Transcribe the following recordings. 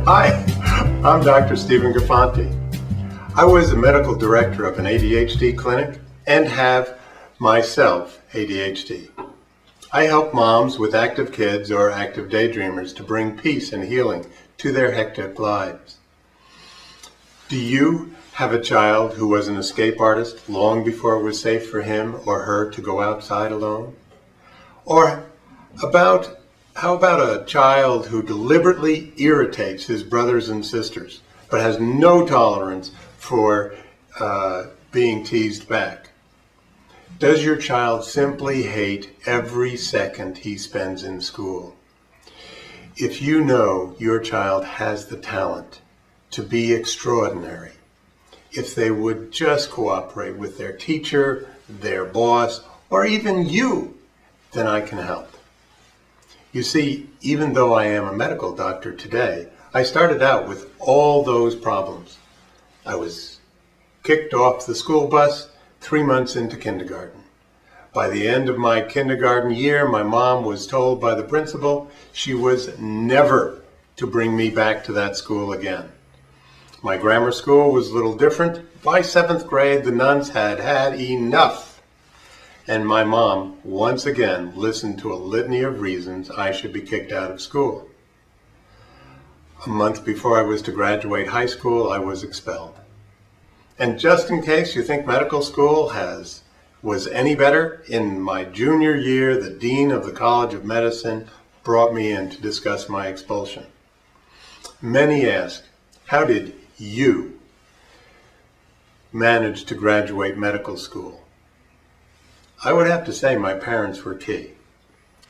Hi, I'm Dr. Stephen Gafanti. I was the medical director of an ADHD clinic and have myself ADHD. I help moms with active kids or active daydreamers to bring peace and healing to their hectic lives. Do you have a child who was an escape artist long before it was safe for him or her to go outside alone? Or how about a child who deliberately irritates his brothers and sisters, but has no tolerance for being teased back? Does your child simply hate every second he spends in school? If you know your child has the talent to be extraordinary, if they would just cooperate with their teacher, their boss, or even you, then I can help. You see, even though I am a medical doctor today, I started out with all those problems. I was kicked off the school bus 3 months into kindergarten. By the end of my kindergarten year, my mom was told by the principal she was never to bring me back to that school again. My grammar school was a little different. By 7th grade, the nuns had had enough. And my mom, once again, listened to a litany of reasons I should be kicked out of school. A month before I was to graduate high school, I was expelled. And just in case you think medical school was any better, in my junior year, the dean of the College of Medicine brought me in to discuss my expulsion. Many ask, how did you manage to graduate medical school? I would have to say my parents were key.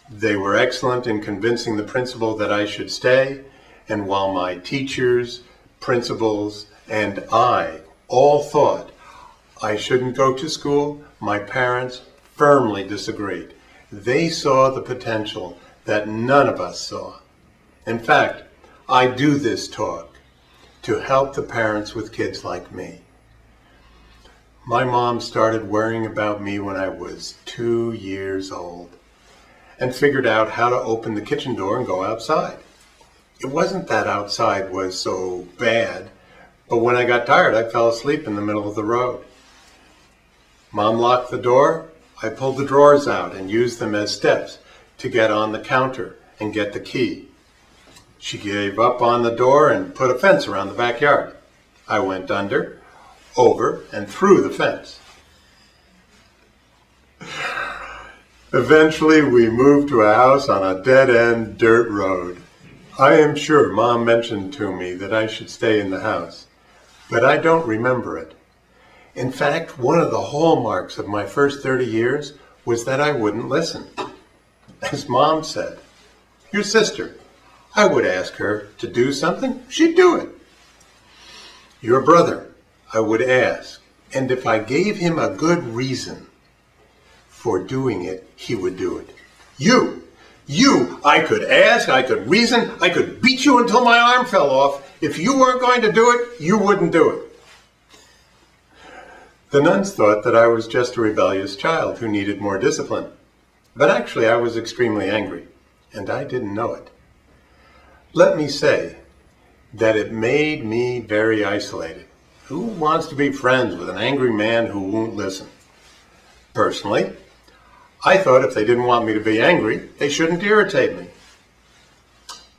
They were excellent in convincing the principal that I should stay, and while my teachers, principals, and I all thought I shouldn't go to school, my parents firmly disagreed. They saw the potential that none of us saw. In fact, I do this talk to help the parents with kids like me. My mom started worrying about me when I was 2 years old and figured out how to open the kitchen door and go outside. It wasn't that outside was so bad, but when I got tired, I fell asleep in the middle of the road. Mom locked the door. I pulled the drawers out and used them as steps to get on the counter and get the key. She gave up on the door and put a fence around the backyard. I went under, over, and through the fence. Eventually, we moved to a house on a dead-end dirt road. I am sure Mom mentioned to me that I should stay in the house, but I don't remember it. In fact, one of the hallmarks of my first 30 years was that I wouldn't listen. As Mom said, your sister, I would ask her to do something, she'd do it. Your brother, I would ask, and if I gave him a good reason for doing it, he would do it. You, I could ask, I could reason, I could beat you until my arm fell off. If you weren't going to do it, you wouldn't do it. The nuns thought that I was just a rebellious child who needed more discipline. But actually, I was extremely angry, and I didn't know it. Let me say that it made me very isolated. Who wants to be friends with an angry man who won't listen? Personally, I thought if they didn't want me to be angry, they shouldn't irritate me.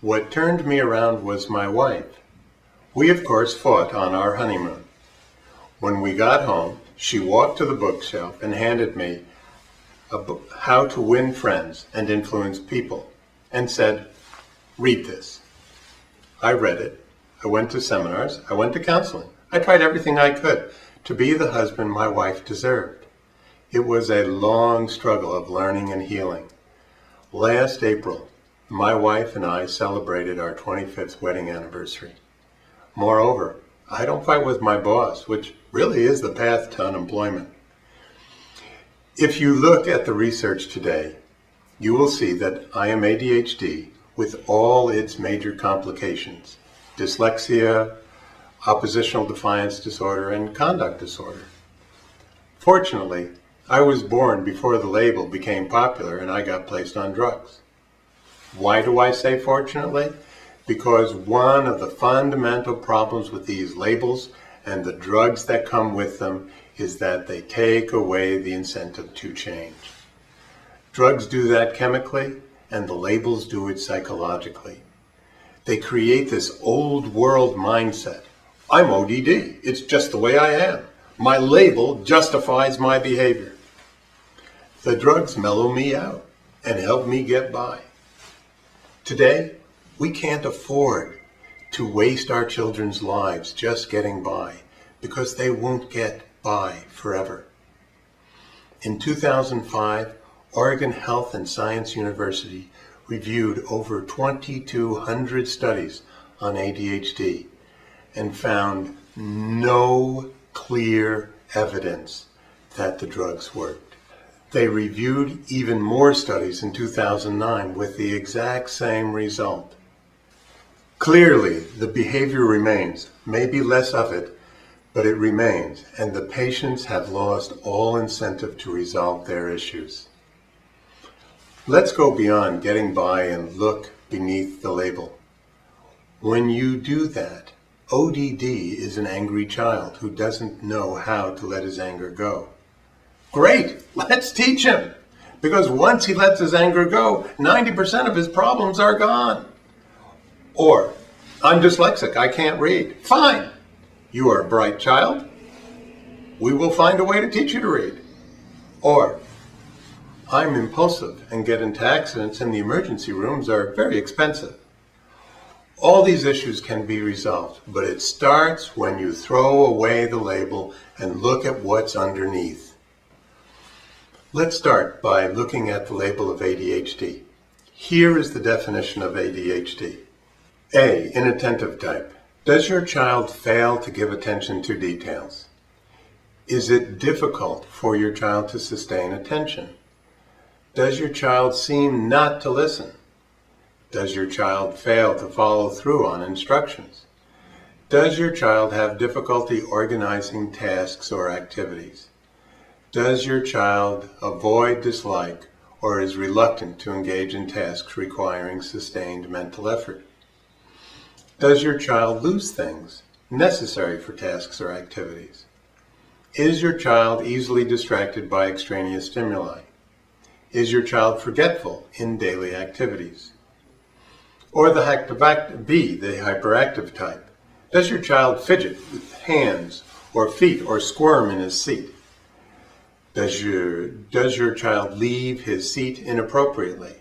What turned me around was my wife. We, of course, fought on our honeymoon. When we got home, she walked to the bookshelf and handed me a book, How to Win Friends and Influence People, and said, read this. I read it. I went to seminars. I went to counseling. I tried everything I could to be the husband my wife deserved. It was a long struggle of learning and healing. Last April, my wife and I celebrated our 25th wedding anniversary. Moreover, I don't fight with my boss, which really is the path to unemployment. If you look at the research today, you will see that I am ADHD with all its major complications: dyslexia, oppositional defiance disorder, and conduct disorder. Fortunately, I was born before the label became popular and I got placed on drugs. Why do I say fortunately? because one of the fundamental problems with these labels and the drugs that come with them is that they take away the incentive to change. Drugs do that chemically, and the labels do it psychologically. They create this old world mindset. I'm ODD. It's just the way I am. My label justifies my behavior. The drugs mellow me out and help me get by. Today, we can't afford to waste our children's lives just getting by, because they won't get by forever. In 2005, Oregon Health and Science University reviewed over 2,200 studies on ADHD and found no clear evidence that the drugs worked. They reviewed even more studies in 2009 with the exact same result. Clearly, the behavior remains, maybe less of it, but it remains, and the patients have lost all incentive to resolve their issues. Let's go beyond getting by and look beneath the label. When you do that, ODD is an angry child who doesn't know how to let his anger go. Great, let's teach him, because once he lets his anger go, 90% of his problems are gone. Or, I'm dyslexic, I can't read. Fine, you are a bright child. We will find a way to teach you to read. Or, I'm impulsive and get into accidents and the emergency rooms are very expensive. All these issues can be resolved, but it starts when you throw away the label and look at what's underneath. Let's start by looking at the label of ADHD. Here is the definition of ADHD. A, inattentive type. Does your child fail to give attention to details? Is it difficult for your child to sustain attention? Does your child seem not to listen? Does your child fail to follow through on instructions? Does your child have difficulty organizing tasks or activities? Does your child avoid, dislike, or is reluctant to engage in tasks requiring sustained mental effort? Does your child lose things necessary for tasks or activities? Is your child easily distracted by extraneous stimuli? Is your child forgetful in daily activities? Or the hyperactive type. Does your child fidget with hands or feet or squirm in his seat? Does your child leave his seat inappropriately?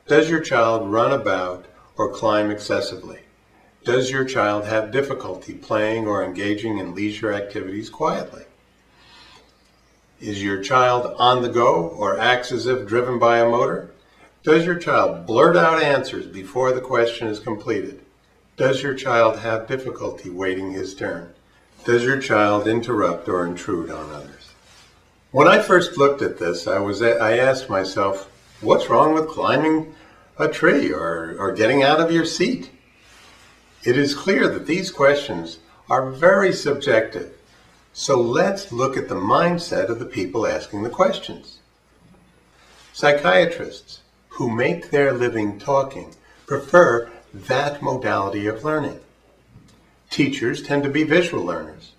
Does your child run about or climb excessively? Does your child have difficulty playing or engaging in leisure activities quietly? Is your child on the go or acts as if driven by a motor? Does your child blurt out answers before the question is completed? Does your child have difficulty waiting his turn? Does your child interrupt or intrude on others? When I first looked at this, I asked myself, what's wrong with climbing a tree or getting out of your seat? It is clear that these questions are very subjective. So let's look at the mindset of the people asking the questions. Psychiatrists who make their living talking prefer that modality of learning. Teachers tend to be visual learners.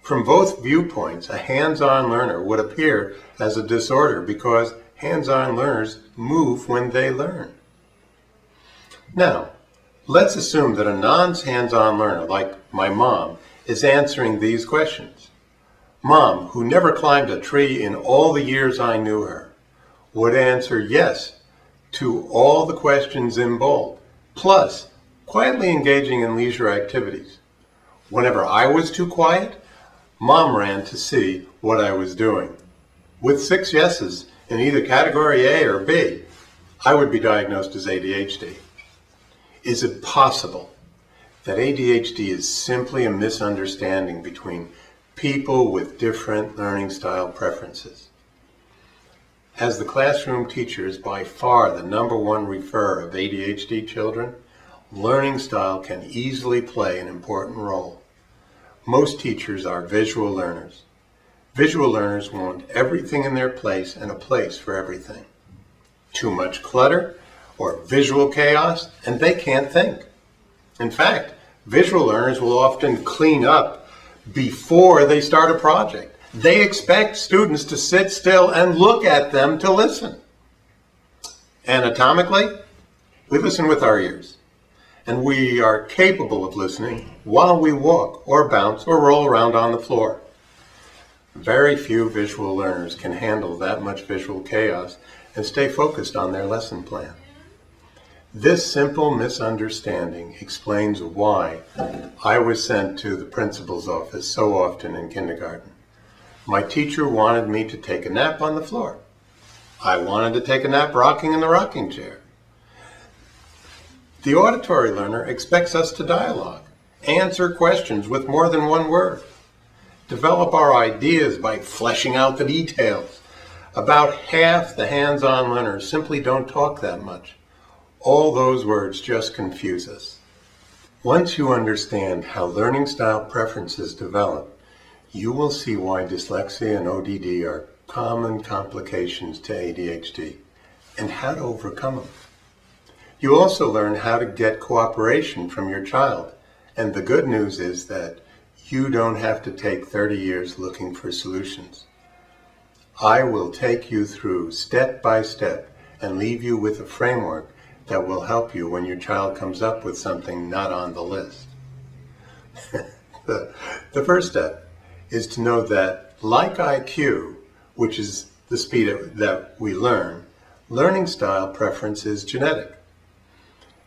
From both viewpoints, a hands-on learner would appear as a disorder because hands-on learners move when they learn. Now, let's assume that a non-hands-on learner, like my mom, is answering these questions. Mom, who never climbed a tree in all the years I knew her, would answer yes to all the questions in bold, plus quietly engaging in leisure activities. Whenever I was too quiet, Mom ran to see what I was doing. With 6 yeses in either category A or B, I would be diagnosed as ADHD. Is it possible that ADHD is simply a misunderstanding between people with different learning style preferences? As the classroom teacher is by far the #1 referrer of ADHD children, learning style can easily play an important role. Most teachers are visual learners. Visual learners want everything in their place and a place for everything. Too much clutter or visual chaos, and they can't think. In fact, visual learners will often clean up before they start a project. They expect students to sit still and look at them to listen. Anatomically, we listen with our ears, and we are capable of listening while we walk or bounce or roll around on the floor. Very few visual learners can handle that much visual chaos and stay focused on their lesson plan. This simple misunderstanding explains why I was sent to the principal's office so often in kindergarten. My teacher wanted me to take a nap on the floor. I wanted to take a nap rocking in the rocking chair. The auditory learner expects us to dialogue, answer questions with more than one word, develop our ideas by fleshing out the details. About half the hands-on learners simply don't talk that much. All those words just confuse us. Once you understand how learning style preferences develop, you will see why dyslexia and ODD are common complications to ADHD and how to overcome them. You also learn how to get cooperation from your child, and the good news is that you don't have to take 30 years looking for solutions. I will take you through step by step and leave you with a framework that will help you when your child comes up with something not on the list. The first step is to know that, like IQ, which is the speed that we learn, learning style preference is genetic.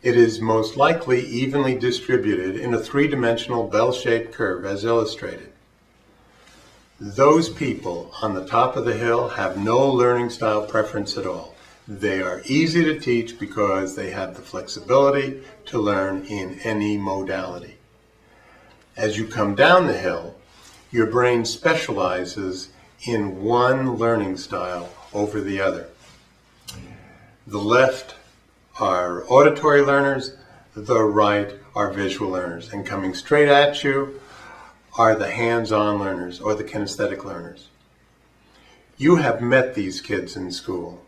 It is most likely evenly distributed in a three-dimensional bell-shaped curve as illustrated. Those people on the top of the hill have no learning style preference at all. They are easy to teach because they have the flexibility to learn in any modality. As you come down the hill, your brain specializes in one learning style over the other. The left are auditory learners, the right are visual learners, and coming straight at you are the hands-on learners or the kinesthetic learners. You have met these kids in school.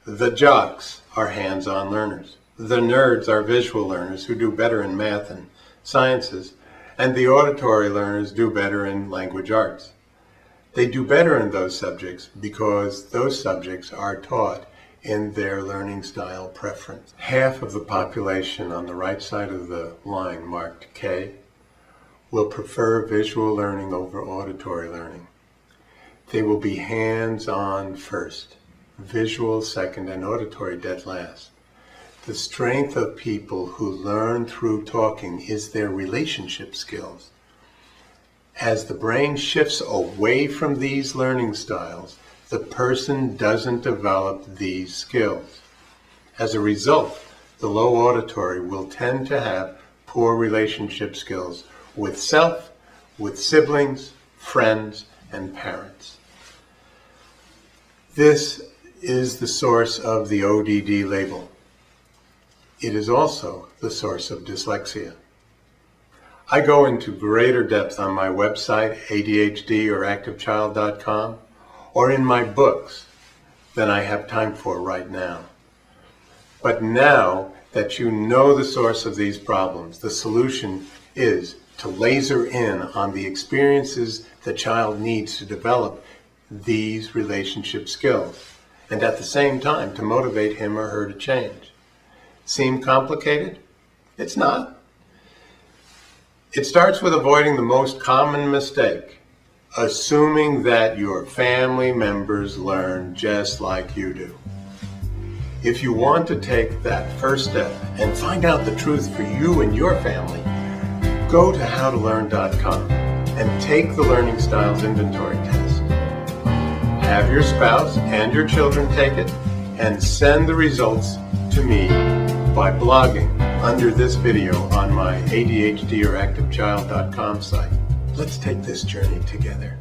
The jocks are hands-on learners. The nerds are visual learners who do better in math and sciences, and the auditory learners do better in language arts. They do better in those subjects because those subjects are taught in their learning style preference. Half of the population on the right side of the line marked K will prefer visual learning over auditory learning. They will be hands-on first, visual second, and auditory dead last. The strength of people who learn through talking is their relationship skills. As the brain shifts away from these learning styles, the person doesn't develop these skills. As a result, the low auditory will tend to have poor relationship skills with self, with siblings, friends, and parents. This is the source of the ODD label. It is also the source of dyslexia. I go into greater depth on my website, ADHD or ActiveChild.com, or in my books than I have time for right now. But now that you know the source of these problems, the solution is to laser in on the experiences the child needs to develop these relationship skills, and at the same time to motivate him or her to change. Seem complicated? It's not. It starts with avoiding the most common mistake, assuming that your family members learn just like you do. If you want to take that first step and find out the truth for you and your family, go to howtolearn.com and take the Learning Styles Inventory Test. Have your spouse and your children take it and send the results to me by blogging under this video on my ADHD or ActiveChild.com site. Let's take this journey together.